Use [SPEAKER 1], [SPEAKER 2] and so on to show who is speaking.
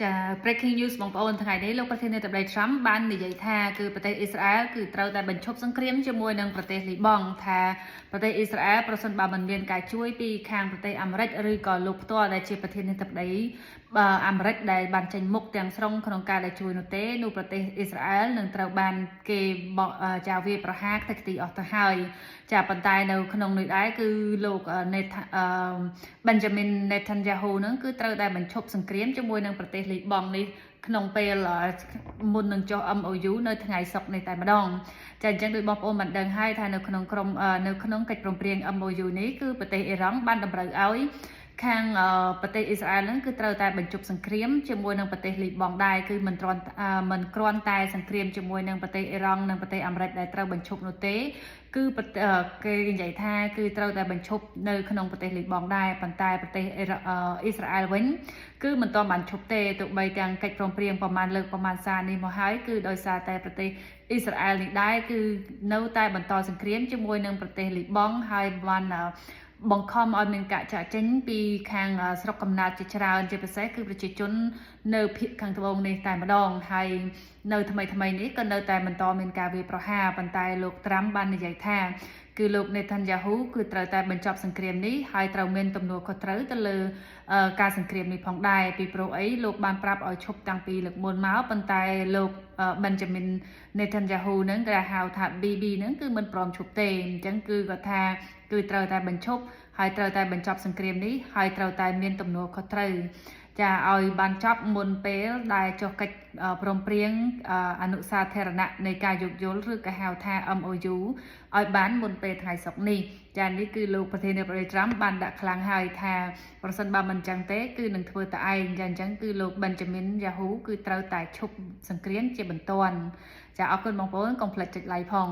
[SPEAKER 1] ចា breaking news បងប្អូនថ្ងៃនេះលោកប្រធានាធិបតី Trump បាននិយាយថាគឺប្រទេសអ៊ីស្រាអែលគឺត្រូវតែបញ្ឈប់សង្គ្រាមជាមួយនឹងប្រទេសលីបង់ថាប្រទេសអ៊ីស្រាអែលប្រសិនបើមិនមានការជួយពីខាងប្រទេសអាមេរិកឬក៏លោកផ្ទាល់ដែលជាប្រធានាធិបតីអាមេរិកដែលបានចេញមុខទាំងស្រុងក្នុងការដែលជួយនោះទេនោះប្រទេសអ៊ីស្រាអែលនឹងត្រូវបានគេចាវាយប្រហារខ្ទេចខ្ទីអស់ទៅហើយចាប៉ុន្តែនៅក្នុងនេះដែរគឺលោក Benjamin Netanyahu នឹងគឺត្រូវតែបញ្ឈប់សង្គ្រាមជាមួយនឹងប្រទេសលីបង់នេះក្នុងពេលមុននឹងចុះ MOU នៅថ្ងៃសុក្រនេះតែម្ដងចាអញ្ចឹងដោយបងប្អូនបានដឹងហើយថានៅក្នុងកិច្ចព្រមព្រៀង MOU នេះគឺប្រទេសអ៊ីរ៉ង់បានតម្រូវឲ្យខាងប្រទេសអ៊ីស្រាអែលនឹងគឺត្រូវតែបញ្ឈប់សង្គ្រាមជាមួយនឹងប្រទេសលីបង់ដែរគឺមិនគ្រាន់តែសង្គ្រាមជាមួយនឹងប្រទេសអ៊ីរ៉ង់និងប្រទេសអាមេរិកដែលត្រូវបញ្ឈប់នោះទេគឺគេនិយាយថាគឺត្រូវតែបញ្ឈប់នៅក្នុងប្រទេសលីបង់ដែរប៉ុន្តែប្រទេសអ៊ីស្រាអែលវិញគឺមិនទាន់បានឈប់ទេទោះបីទាំងកិច្ចព្រមព្រៀងប្រមាណលើកប្រមាណសារនេះមកហើយគឺដោយសារតែប្រទេសអ៊ីស្រាអែលនេះដែរគឺនៅតែបន្តសង្គ្រាមជាមួយនឹងប្រទេសលីបង់ហើយបានបង្ខំឲ្យមានការចាក់ចេញពីខាងស្រុកកំណើតជាច្រើនជាពិសេសគឺប្រជាជននៅភាគខាងត្បូងនេះតែម្ដងហើយនៅថ្មីនេះក៏នៅតែបន្តមានការវាយប្រហារប៉ុន្តែលោកត្រាំបាននិយាយថាគឺលោក Netanyahu គឺត្រូវតែបញ្ចប់សង្គ្រាមនេះហើយត្រូវមានទំនួលខុសត្រូវទៅលើការសង្គ្រាមនេះផងដែរពីព្រោះអីលោកបានប្រាប់ឲ្យឈប់តាំងពីលើកមុនមកប៉ុន្តែលោក Benjamin Netanyahu នឹងគេហៅថា BB នឹងគឺមិនព្រមឈប់ទេអញ្ចឹងគឺគាត់ថាគឺត្រូវតែបញ្ឈប់ហើយត្រូវតែបញ្ចប់សង្គ្រាមនេះហើយត្រូវតែមានទំនួលខុសត្រូវចាឲ្យបានចប់មុនពេលដែលចុះកិច្ចព្រមព្រៀងអនុសាធារណៈនៃការយោគយល់ឬក៏ហៅថា MOU ឲ្យបានមុនពេលថ្ងៃសុក្រនេះចានេះគឺលោកប្រធានាធិបតី Trump បានដាក់ខ្លាំងហើយថាប្រសិនបើមិនចឹងទេគឺនឹងធ្វើតែឯងចាអញ្ចឹងគឺលោក Benjamin Netanyahu គឺត្រូវតែឈប់សង្គ្រាមជាបន្ទាន់ចាអរគុណបងប្អូនកុំភ្លេចចុច like ផង